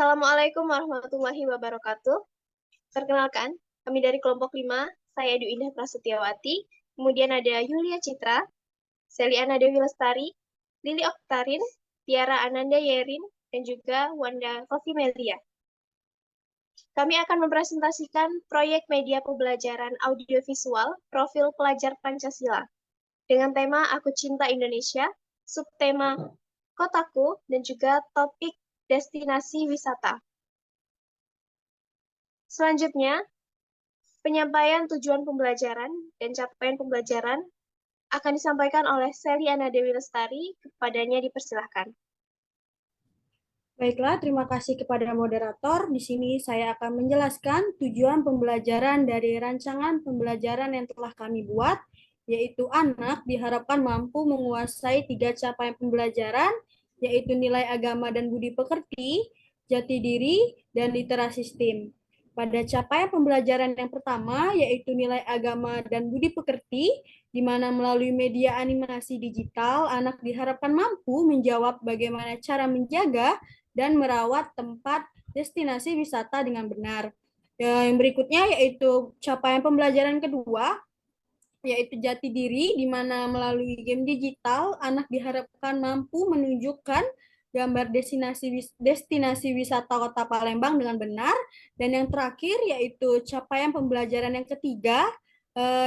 Assalamualaikum warahmatullahi wabarakatuh. Perkenalkan, kami dari kelompok 5, saya Edu Indah Prasetyawati, kemudian ada Yulia Citra, Seliana Dewi Lestari, Lili Oktarin, Tiara Ananda Yerin, dan juga Wanda Kofi Melia. Kami akan mempresentasikan proyek media pembelajaran audiovisual Profil Pelajar Pancasila dengan tema Aku Cinta Indonesia, subtema Kotaku, dan juga topik destinasi wisata. Selanjutnya, penyampaian tujuan pembelajaran dan capaian pembelajaran akan disampaikan oleh Seliana Dewi Lestari. Kepadanya dipersilahkan. Baiklah, terima kasih kepada moderator. Di sini saya akan menjelaskan tujuan pembelajaran dari rancangan pembelajaran yang telah kami buat, yaitu anak diharapkan mampu menguasai 3 capaian pembelajaran, yaitu nilai agama dan budi pekerti, jati diri, dan literasi STEAM. Pada capaian pembelajaran yang pertama, yaitu nilai agama dan budi pekerti, di mana melalui media animasi digital, anak diharapkan mampu menjawab bagaimana cara menjaga dan merawat tempat destinasi wisata dengan benar. Yang berikutnya yaitu capaian pembelajaran kedua, yaitu jati diri, di mana melalui game digital, anak diharapkan mampu menunjukkan gambar destinasi wisata Kota Palembang dengan benar. Dan yang terakhir yaitu capaian pembelajaran yang ketiga,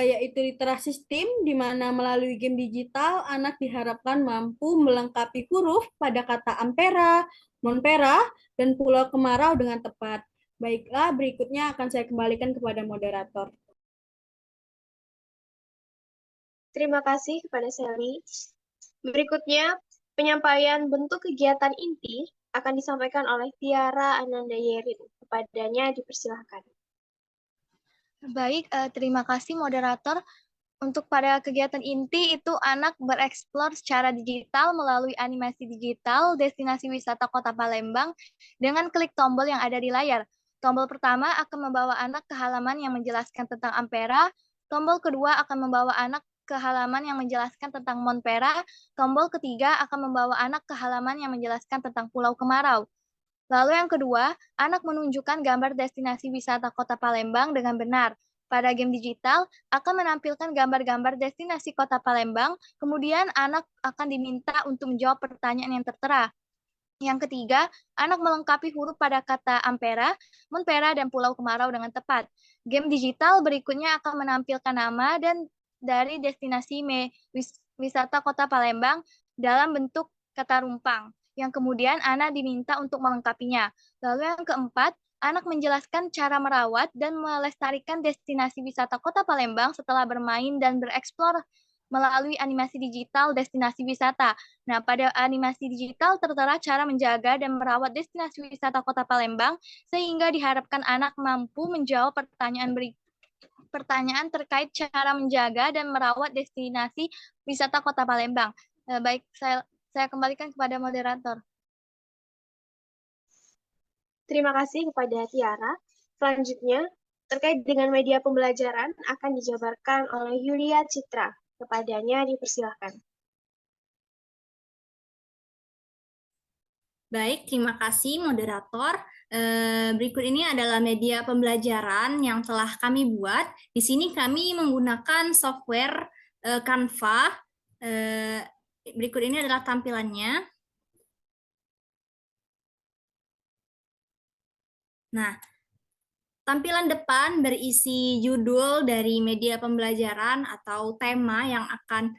yaitu literasi STEAM, di mana melalui game digital, anak diharapkan mampu melengkapi huruf pada kata ampera, monpera, dan pulau kemarau dengan tepat. Baiklah, berikutnya akan saya kembalikan kepada moderator. Terima kasih kepada Seli. Berikutnya, penyampaian bentuk kegiatan inti akan disampaikan oleh Tiara Ananda Yerin. Kepadanya dipersilahkan. Baik, terima kasih moderator. Untuk pada kegiatan inti itu anak bereksplor secara digital melalui animasi digital destinasi wisata Kota Palembang dengan klik tombol yang ada di layar. Tombol pertama akan membawa anak ke halaman yang menjelaskan tentang ampera. Tombol kedua akan membawa anak ke halaman yang menjelaskan tentang monpera. Tombol ketiga akan membawa anak ke halaman yang menjelaskan tentang Pulau Kemarau. Lalu yang kedua, anak menunjukkan gambar destinasi wisata Kota Palembang dengan benar. Pada game digital akan menampilkan gambar-gambar destinasi Kota Palembang, kemudian anak akan diminta untuk menjawab pertanyaan yang tertera. Yang ketiga, anak melengkapi huruf pada kata ampera, monpera, dan Pulau Kemarau dengan tepat. Game digital berikutnya akan menampilkan nama dan dari destinasi wisata Kota Palembang dalam bentuk kata rumpang, yang kemudian anak diminta untuk melengkapinya. Lalu yang keempat, anak menjelaskan cara merawat dan melestarikan destinasi wisata Kota Palembang setelah bermain dan bereksplor melalui animasi digital destinasi wisata. Nah, pada animasi digital tertera cara menjaga dan merawat destinasi wisata Kota Palembang sehingga diharapkan anak mampu menjawab pertanyaan terkait cara menjaga dan merawat destinasi wisata Kota Palembang. Baik, saya kembalikan kepada moderator. Terima kasih kepada Tiara. Selanjutnya, terkait dengan media pembelajaran akan dijabarkan oleh Yulia Citra. Kepadanya dipersilahkan. Baik, terima kasih moderator. Berikut ini adalah media pembelajaran yang telah kami buat. Di sini kami menggunakan software Canva. Berikut ini adalah tampilannya. Nah, tampilan depan berisi judul dari media pembelajaran atau tema yang akan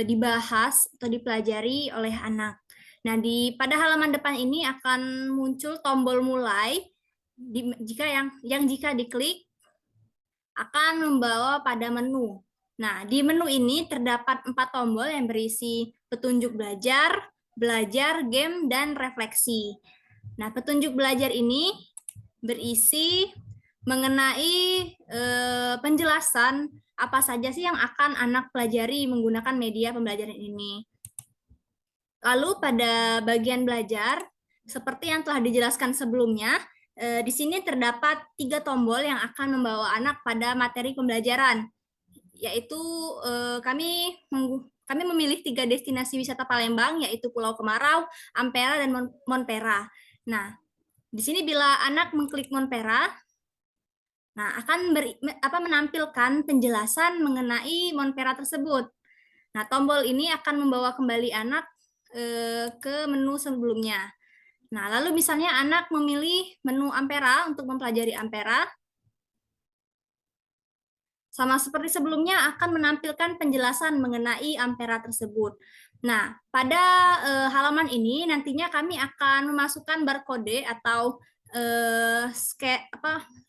dibahas atau dipelajari oleh anak. Nah, pada halaman depan ini akan muncul tombol mulai. Jika diklik akan membawa pada menu. Nah, di menu ini terdapat 4 tombol yang berisi petunjuk belajar, game, dan refleksi. Nah, petunjuk belajar ini berisi mengenai penjelasan apa saja sih yang akan anak pelajari menggunakan media pembelajaran ini. Lalu pada bagian belajar, seperti yang telah dijelaskan sebelumnya, di sini terdapat 3 tombol yang akan membawa anak pada materi pembelajaran, yaitu kami memilih 3 destinasi wisata Palembang, yaitu Pulau Kemarau, Ampera, dan Monpera. Nah, Di sini bila anak mengklik Monpera, nah akan menampilkan penjelasan mengenai Monpera tersebut. Nah, tombol ini akan membawa kembali anak ke menu sebelumnya. Nah, lalu misalnya anak memilih menu Ampera untuk mempelajari Ampera, sama seperti sebelumnya akan menampilkan penjelasan mengenai Ampera tersebut. Nah, pada halaman ini nantinya kami akan memasukkan barcode atau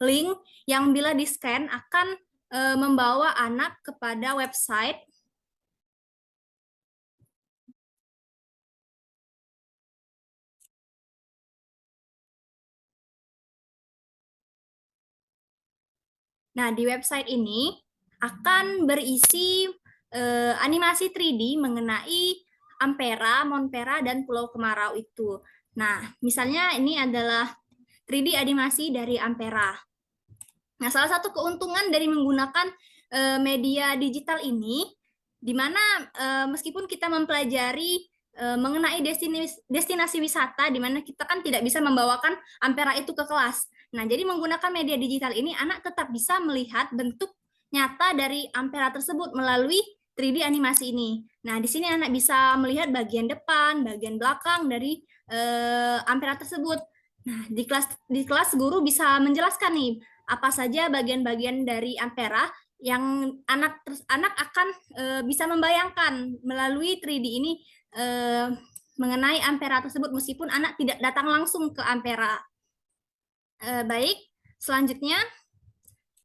link yang bila di-scan akan membawa anak kepada website Nah, di website ini akan berisi animasi 3D mengenai Ampera, Monpera, dan Pulau Kemarau itu. Nah, misalnya ini adalah 3D animasi dari Ampera. Nah, salah satu keuntungan dari menggunakan media digital ini, di mana meskipun kita mempelajari mengenai destinasi wisata, di mana kita kan tidak bisa membawakan Ampera itu ke kelas. Nah, jadi menggunakan media digital ini, anak tetap bisa melihat bentuk nyata dari Ampera tersebut melalui 3D animasi ini. Nah, di sini anak bisa melihat bagian depan, bagian belakang dari Ampera tersebut. Nah, di kelas guru bisa menjelaskan nih apa saja bagian-bagian dari Ampera yang anak akan bisa membayangkan melalui 3D ini mengenai Ampera tersebut meskipun anak tidak datang langsung ke Ampera. Baik, selanjutnya,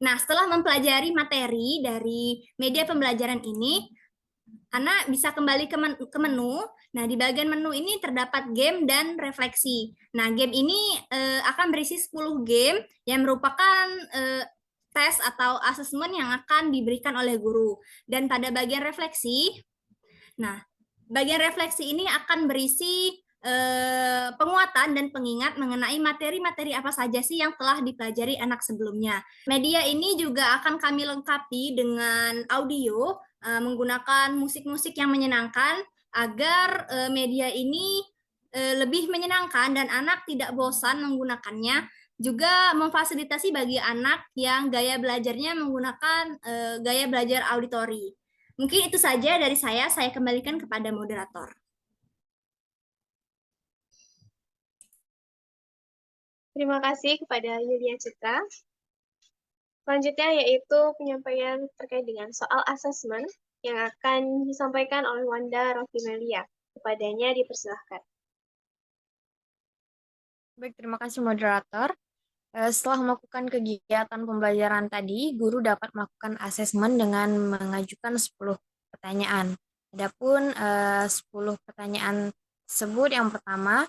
nah setelah mempelajari materi dari media pembelajaran ini, anak bisa kembali ke menu. Nah, di bagian menu ini terdapat game dan refleksi. Nah, game ini akan berisi 10 game yang merupakan tes atau asesmen yang akan diberikan oleh guru. Dan pada bagian refleksi, nah, bagian refleksi ini akan berisi penguatan dan pengingat mengenai materi-materi apa saja sih yang telah dipelajari anak sebelumnya. Media ini juga akan kami lengkapi dengan audio menggunakan musik-musik yang menyenangkan agar media ini lebih menyenangkan dan anak tidak bosan menggunakannya. Juga memfasilitasi bagi anak yang gaya belajarnya menggunakan gaya belajar auditori. Mungkin itu saja dari saya kembalikan kepada moderator. Terima kasih kepada Yulia Citra. Selanjutnya yaitu penyampaian terkait dengan soal asesmen yang akan disampaikan oleh Wanda Rofimelia. Kepadanya dipersilahkan. Baik, terima kasih moderator. Setelah melakukan kegiatan pembelajaran tadi, guru dapat melakukan asesmen dengan mengajukan 10 pertanyaan. Adapun 10 pertanyaan tersebut, yang pertama,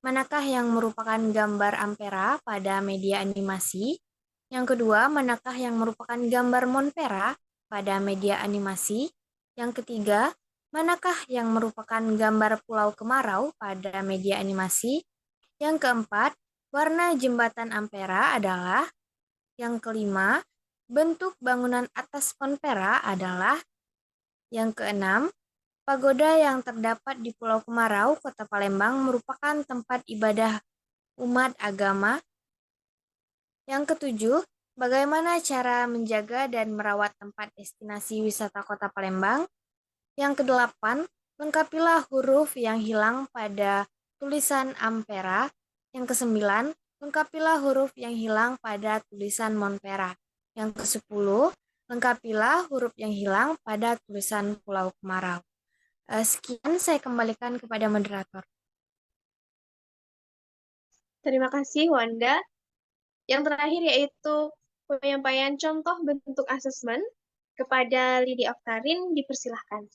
manakah yang merupakan gambar Ampera pada media animasi? Yang kedua, manakah yang merupakan gambar Monpera pada media animasi? Yang ketiga, manakah yang merupakan gambar Pulau Kemarau pada media animasi? Yang keempat, warna jembatan Ampera adalah. Yang kelima, bentuk bangunan atas Monpera adalah. Yang keenam, pagoda yang terdapat di Pulau Kemarau, Kota Palembang merupakan tempat ibadah umat agama. Yang ketujuh, bagaimana cara menjaga dan merawat tempat destinasi wisata Kota Palembang. Yang kedelapan, lengkapilah huruf yang hilang pada tulisan Ampera. Yang kesembilan, lengkapilah huruf yang hilang pada tulisan Monpera. Yang kesepuluh, lengkapilah huruf yang hilang pada tulisan Pulau Kemarau. Sekian, saya kembalikan kepada moderator. Terima kasih, Wanda. Yang terakhir yaitu penyampaian contoh bentuk asesmen kepada Lidi Oktarin, dipersilahkan.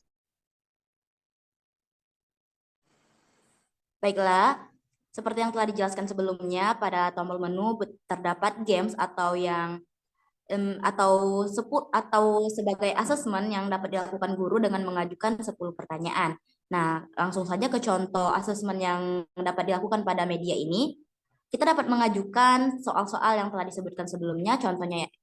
Baiklah, seperti yang telah dijelaskan sebelumnya, pada tombol menu terdapat games atau sebagai asesmen yang dapat dilakukan guru dengan mengajukan 10 pertanyaan. Nah, langsung saja ke contoh asesmen yang dapat dilakukan pada media ini. Kita dapat mengajukan soal-soal yang telah disebutkan sebelumnya.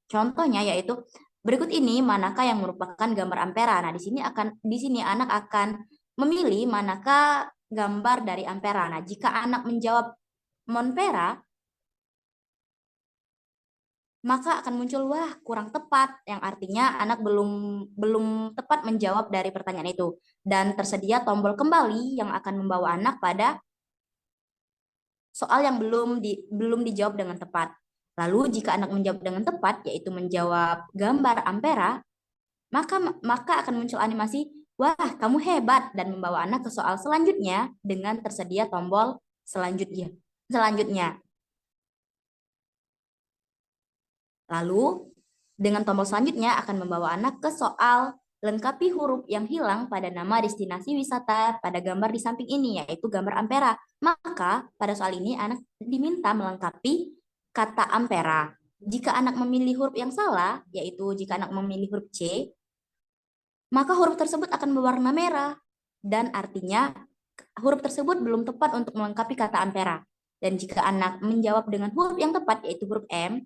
Contohnya yaitu berikut ini, manakah yang merupakan gambar Ampera? Nah, di sini anak akan memilih manakah gambar dari Ampera. Nah, jika anak menjawab Monpera, maka akan muncul wah kurang tepat, yang artinya anak belum tepat menjawab dari pertanyaan itu, dan tersedia tombol kembali yang akan membawa anak pada soal yang belum dijawab dengan tepat. Lalu jika anak menjawab dengan tepat, yaitu menjawab gambar ampera, maka akan muncul animasi wah kamu hebat, dan membawa anak ke soal selanjutnya dengan tersedia tombol selanjutnya. Lalu, dengan tombol selanjutnya akan membawa anak ke soal lengkapi huruf yang hilang pada nama destinasi wisata pada gambar di samping ini, yaitu gambar ampera. Maka, pada soal ini anak diminta melengkapi kata ampera. Jika anak memilih huruf yang salah, yaitu jika anak memilih huruf C, maka huruf tersebut akan berwarna merah, dan artinya huruf tersebut belum tepat untuk melengkapi kata ampera. Dan jika anak menjawab dengan huruf yang tepat, yaitu huruf M,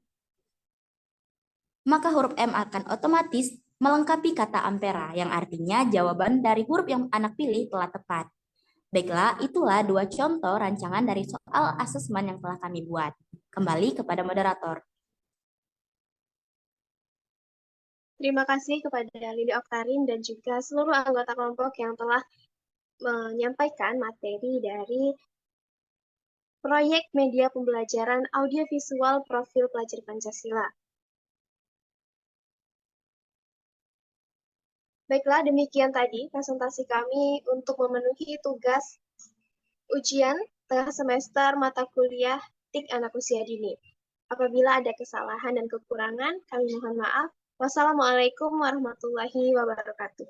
maka huruf M akan otomatis melengkapi kata ampera, yang artinya jawaban dari huruf yang anak pilih telah tepat. Baiklah, itulah 2 contoh rancangan dari soal asesmen yang telah kami buat. Kembali kepada moderator. Terima kasih kepada Lili Oktarin dan juga seluruh anggota kelompok yang telah menyampaikan materi dari proyek media pembelajaran audiovisual profil pelajar Pancasila. Baiklah, demikian tadi presentasi kami untuk memenuhi tugas ujian tengah semester mata kuliah TIK anak usia dini. Apabila ada kesalahan dan kekurangan, kami mohon maaf. Wassalamualaikum warahmatullahi wabarakatuh.